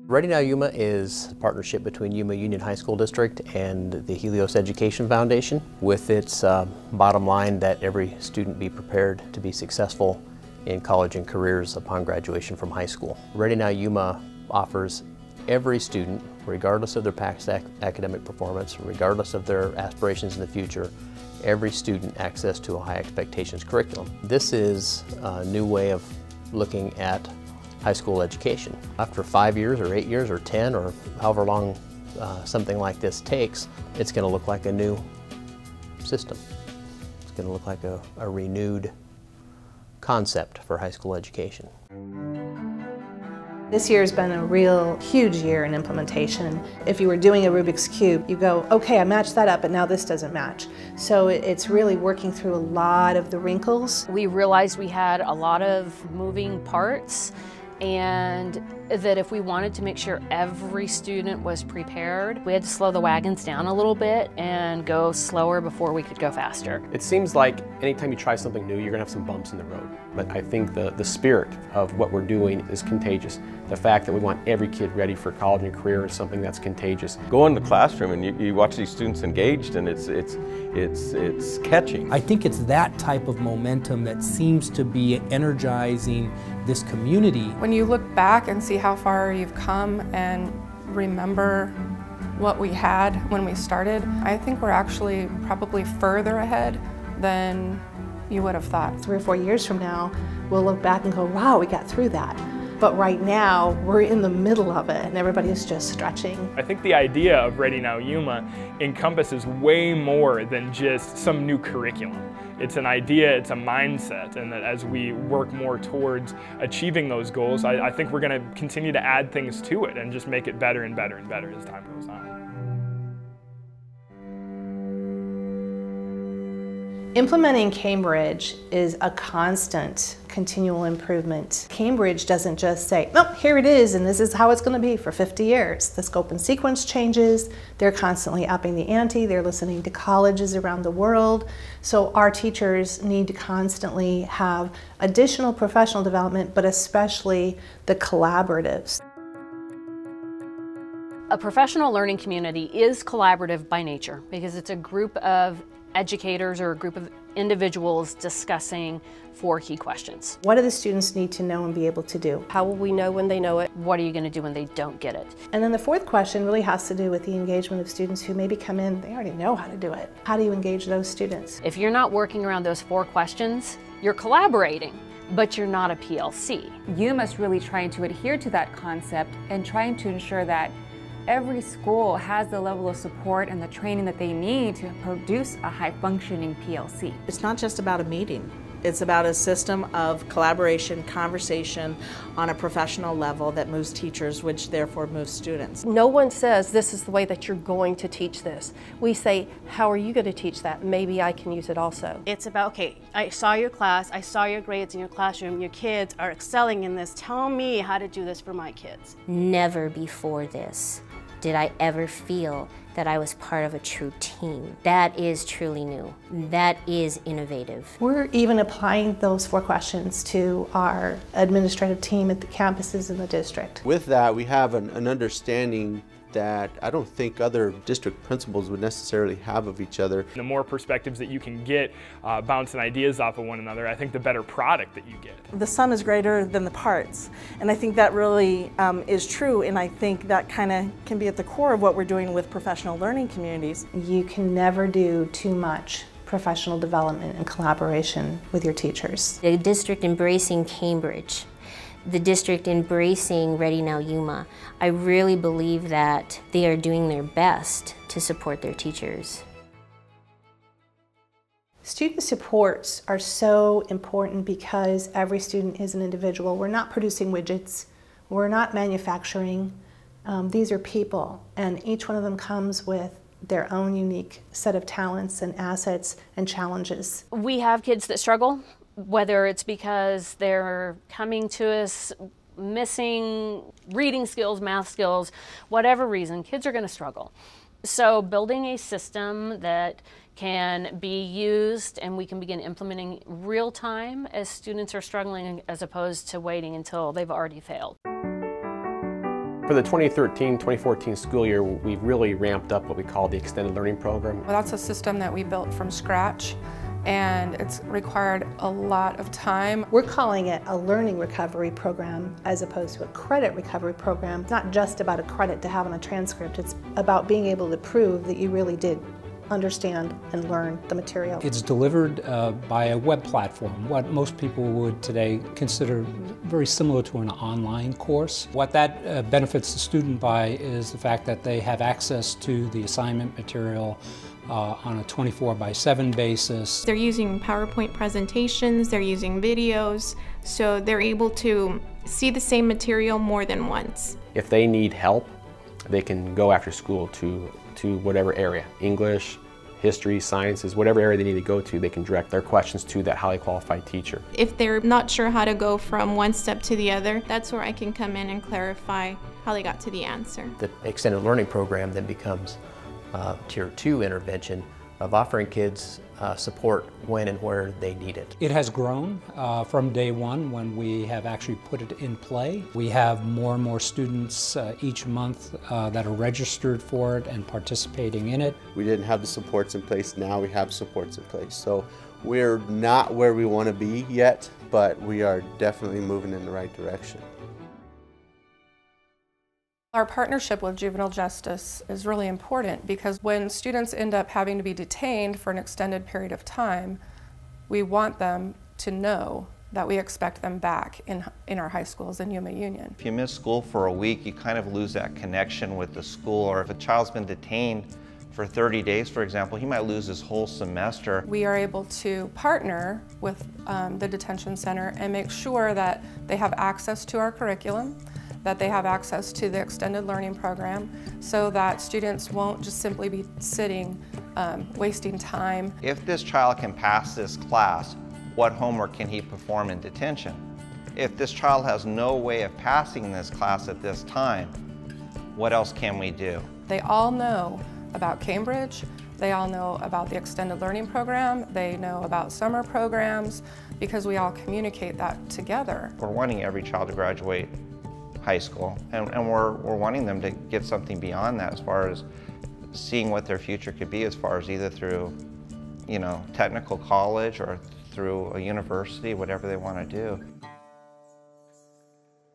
Ready Now Yuma is a partnership between Yuma Union High School District and the Helios Education Foundation, with its bottom line that every student be prepared to be successful in college and careers upon graduation from high school. Ready Now Yuma offers every student, regardless of their past academic performance, regardless of their aspirations in the future, every student access to a high expectations curriculum. This is a new way of looking at high school education. After 5 years or 8 years or 10 or however long something like this takes, it's going to look like a new system. It's going to look like a renewed concept for high school education. This year has been a real huge year in implementation. If you were doing a Rubik's Cube, you go, okay, I matched that up, but now this doesn't match. So it's really working through a lot of the wrinkles. We realized we had a lot of moving parts, and that if we wanted to make sure every student was prepared, we had to slow the wagons down a little bit and go slower before we could go faster. It seems like anytime you try something new, you're going to have some bumps in the road. But I think the spirit of what we're doing is contagious. The fact that we want every kid ready for college and career is something that's contagious. Go in the classroom and you watch these students engaged, and it's catching. I think it's that type of momentum that seems to be energizing this community. When you look back and see how far you've come and remember what we had when we started, I think we're actually probably further ahead than you would have thought. 3 or 4 years from now, we'll look back and go, wow, we got through that. But right now, we're in the middle of it and everybody is just stretching. I think the idea of Ready Now Yuma encompasses way more than just some new curriculum. It's an idea, it's a mindset, and that as we work more towards achieving those goals, I think we're going to continue to add things to it and just make it better and better and better as time goes on. Implementing Cambridge is a constant, continual improvement. Cambridge doesn't just say, oh, here it is, and this is how it's going to be for 50 years. The scope and sequence changes. They're constantly upping the ante. They're listening to colleges around the world. So our teachers need to constantly have additional professional development, but especially the collaboratives. A professional learning community is collaborative by nature because it's a group of educators or a group of individuals discussing 4 key questions. What do the students need to know and be able to do? How will we know when they know it? What are you going to do when they don't get it? And then the 4th question really has to do with the engagement of students who maybe come in, they already know how to do it. How do you engage those students? If you're not working around those 4 questions, you're collaborating, but you're not a PLC. Yuma's really trying to adhere to that concept and trying to ensure that every school has the level of support and the training that they need to produce a high-functioning PLC. It's not just about a meeting. It's about a system of collaboration, conversation on a professional level that moves teachers, which therefore moves students. No one says this is the way that you're going to teach this. We say, how are you going to teach that? Maybe I can use it also. It's about, okay, I saw your class, I saw your grades in your classroom, your kids are excelling in this. Tell me how to do this for my kids. Never before this did I ever feel that I was part of a true team. That is truly new. That is innovative. We're even applying those 4 questions to our administrative team at the campuses in the district. With that, we have an understanding that I don't think other district principals would necessarily have of each other. The more perspectives that you can get bouncing ideas off of one another, I think the better product that you get. The sum is greater than the parts, and I think that really is true, and I think that kind of can be at the core of what we're doing with professional learning communities. You can never do too much professional development and collaboration with your teachers. The district embracing Cambridge, the district embracing Ready Now Yuma, I really believe that they are doing their best to support their teachers. Student supports are so important because every student is an individual. We're not producing widgets, we're not manufacturing. These are people, and each one of them comes with their own unique set of talents and assets and challenges. We have kids that struggle, whether it's because they're coming to us missing reading skills, math skills, whatever reason, kids are going to struggle. So building a system that can be used and we can begin implementing real time as students are struggling, as opposed to waiting until they've already failed. For the 2013-2014 school year, we've really ramped up what we call the extended learning program. Well, that's a system that we built from scratch, and it's required a lot of time. We're calling it a learning recovery program as opposed to a credit recovery program. It's not just about a credit to have on a transcript, it's about being able to prove that you really did understand and learn the material. It's delivered by a web platform, what most people would today consider very similar to an online course. What that benefits the student by is the fact that they have access to the assignment material on a 24/7 basis. They're using PowerPoint presentations, they're using videos, so they're able to see the same material more than once. If they need help, they can go after school to whatever area, English, history, sciences, whatever area they need to go to, they can direct their questions to that highly qualified teacher. If they're not sure how to go from one step to the other, that's where I can come in and clarify how they got to the answer. The extended learning program then becomes Tier 2 intervention of offering kids support when and where they need it. It has grown from day one when we have actually put it in play. We have more and more students each month that are registered for it and participating in it. We didn't have the supports in place, now we have supports in place. So we're not where we want to be yet, but we are definitely moving in the right direction. Our partnership with juvenile justice is really important because when students end up having to be detained for an extended period of time, we want them to know that we expect them back in our high schools in Yuma Union. If you miss school for a week, you kind of lose that connection with the school, or if a child's been detained for 30 days, for example, he might lose his whole semester. We are able to partner with the detention center and make sure that they have access to our curriculum, that they have access to the extended learning program, so that students won't just simply be sitting, wasting time. If this child can pass this class, what homework can he perform in detention? If this child has no way of passing this class at this time, what else can we do? They all know about Cambridge, they all know about the extended learning program, they know about summer programs, because we all communicate that together. We're wanting every child to graduate high school, and we're wanting them to get something beyond that as far as seeing what their future could be, as far as either through, you know, technical college or through a university, whatever they want to do.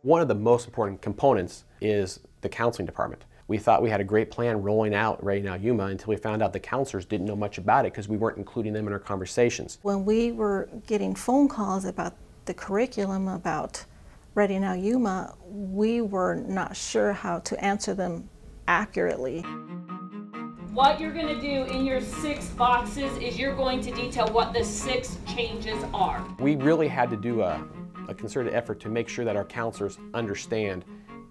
One of the most important components is the counseling department. We thought we had a great plan rolling out Ready Now Yuma until we found out the counselors didn't know much about it because we weren't including them in our conversations. When we were getting phone calls about the curriculum, about Ready Now Yuma, we were not sure how to answer them accurately. What you're going to do in your 6 boxes is you're going to detail what the 6 changes are. We really had to do a concerted effort to make sure that our counselors understand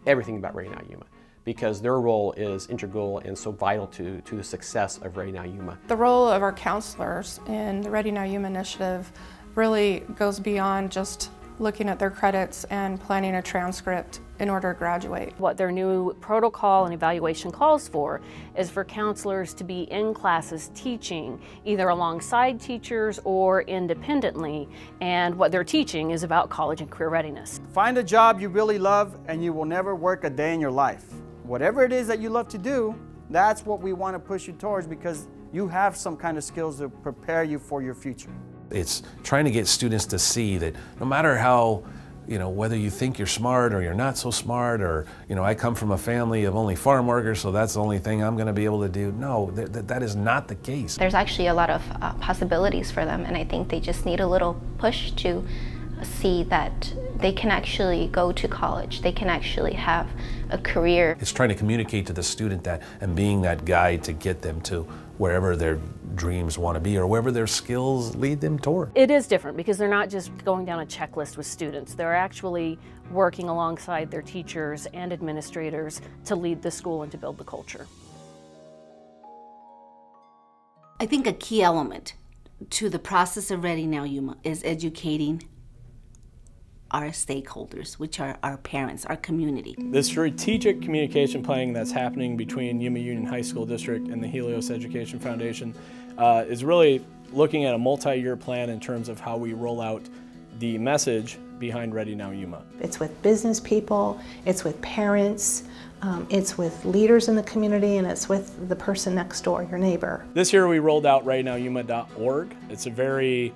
everything about Ready Now Yuma, because their role is integral and so vital to the success of Ready Now Yuma. The role of our counselors in the Ready Now Yuma initiative really goes beyond just looking at their credits and planning a transcript in order to graduate. What their new protocol and evaluation calls for is for counselors to be in classes teaching, either alongside teachers or independently, and what they're teaching is about college and career readiness. Find a job you really love and you will never work a day in your life. Whatever it is that you love to do, that's what we want to push you towards, because you have some kind of skills to prepare you for your future. It's trying to get students to see that no matter how, you know, whether you think you're smart or you're not so smart, or, you know, I come from a family of only farm workers, so that's the only thing I'm going to be able to do. No, that is not the case. There's actually a lot of possibilities for them, and I think they just need a little push to see that they can actually go to college, they can actually have a career. It's trying to communicate to the student that, and being that guide to get them to wherever their dreams want to be or wherever their skills lead them toward. It is different because they're not just going down a checklist with students. They're actually working alongside their teachers and administrators to lead the school and to build the culture. I think a key element to the process of Ready Now Yuma is educating our stakeholders, which are our parents, our community. The strategic communication planning that's happening between Yuma Union High School District and the Helios Education Foundation is really looking at a multi-year plan in terms of how we roll out the message behind Ready Now Yuma. It's with business people, it's with parents, It's with leaders in the community, and it's with the person next door, your neighbor. This year we rolled out ReadyNowYuma.org. It's a very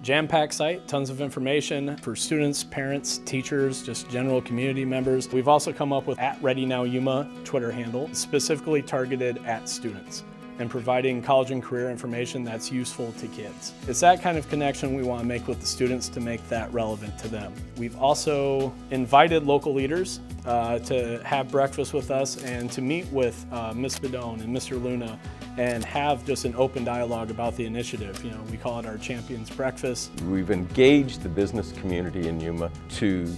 jam-packed site, tons of information for students, parents, teachers, just general community members. We've also come up with @ReadyNowYuma Twitter handle, specifically targeted at students and providing college and career information that's useful to kids. It's that kind of connection we want to make with the students to make that relevant to them. We've also invited local leaders to have breakfast with us and to meet with Ms. Bedone and Mr. Luna and have just an open dialogue about the initiative. You know, we call it our Champions Breakfast. We've engaged the business community in Yuma to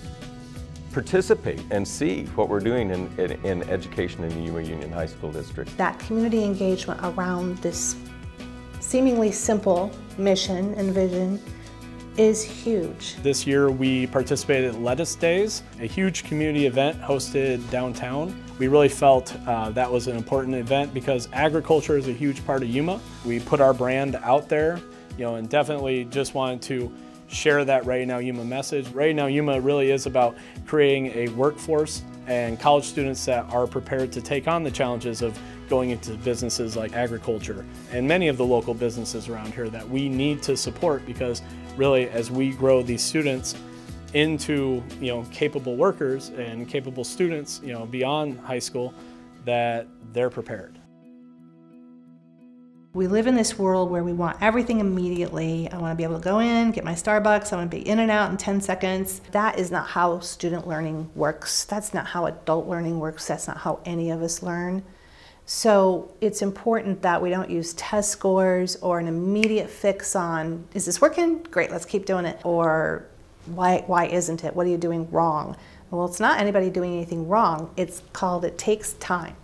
participate and see what we're doing in education in the Yuma Union High School District. That community engagement around this seemingly simple mission and vision is huge. This year we participated at Lettuce Days, a huge community event hosted downtown. We really felt that was an important event because agriculture is a huge part of Yuma. We put our brand out there, you know, and definitely just wanted to share that Ready Now Yuma message. Ready Now Yuma really is about creating a workforce and college students that are prepared to take on the challenges of going into businesses like agriculture and many of the local businesses around here that we need to support, because really as we grow these students into, you know, capable workers and capable students, you know, beyond high school, that they're prepared. We live in this world where we want everything immediately. I want to be able to go in, get my Starbucks, I want to be in and out in 10 seconds. That is not how student learning works. That's not how adult learning works. That's not how any of us learn. So it's important that we don't use test scores or an immediate fix on, is this working? Great, let's keep doing it. Or why isn't it? What are you doing wrong? Well, it's not anybody doing anything wrong. It's called, it takes time.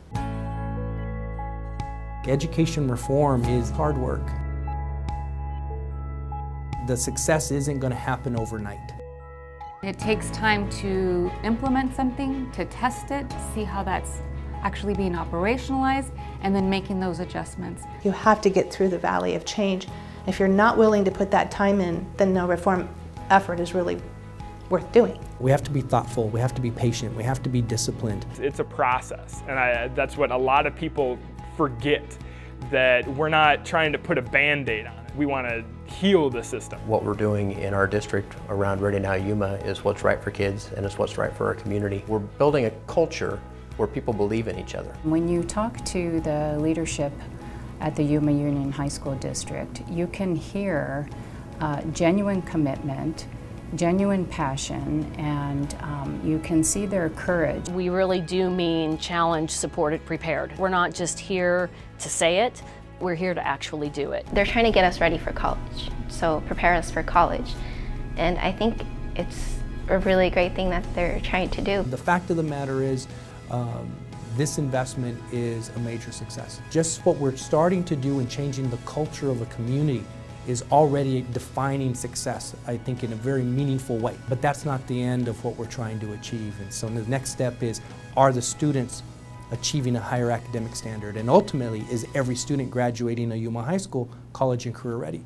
Education reform is hard work. The success isn't going to happen overnight. It takes time to implement something, to test it, see how that's actually being operationalized, and then making those adjustments. You have to get through the valley of change. If you're not willing to put that time in, then no reform effort is really worth doing. We have to be thoughtful, we have to be patient, we have to be disciplined. It's a process, and that's what a lot of people forget, that we're not trying to put a Band-Aid on it. We want to heal the system. What we're doing in our district around Ready Now Yuma is what's right for kids and it's what's right for our community. We're building a culture where people believe in each other. When you talk to the leadership at the Yuma Union High School District, you can hear genuine commitment, genuine passion, and you can see their courage. We really do mean challenged, supported, prepared. We're not just here to say it, we're here to actually do it. They're trying to get us ready for college, so prepare us for college. And I think it's a really great thing that they're trying to do. The fact of the matter is, this investment is a major success. Just what we're starting to do in changing the culture of a community is already defining success, I think, in a very meaningful way. But that's not the end of what we're trying to achieve. And so the next step is, are the students achieving a higher academic standard? And ultimately, is every student graduating a Yuma High School college and career ready?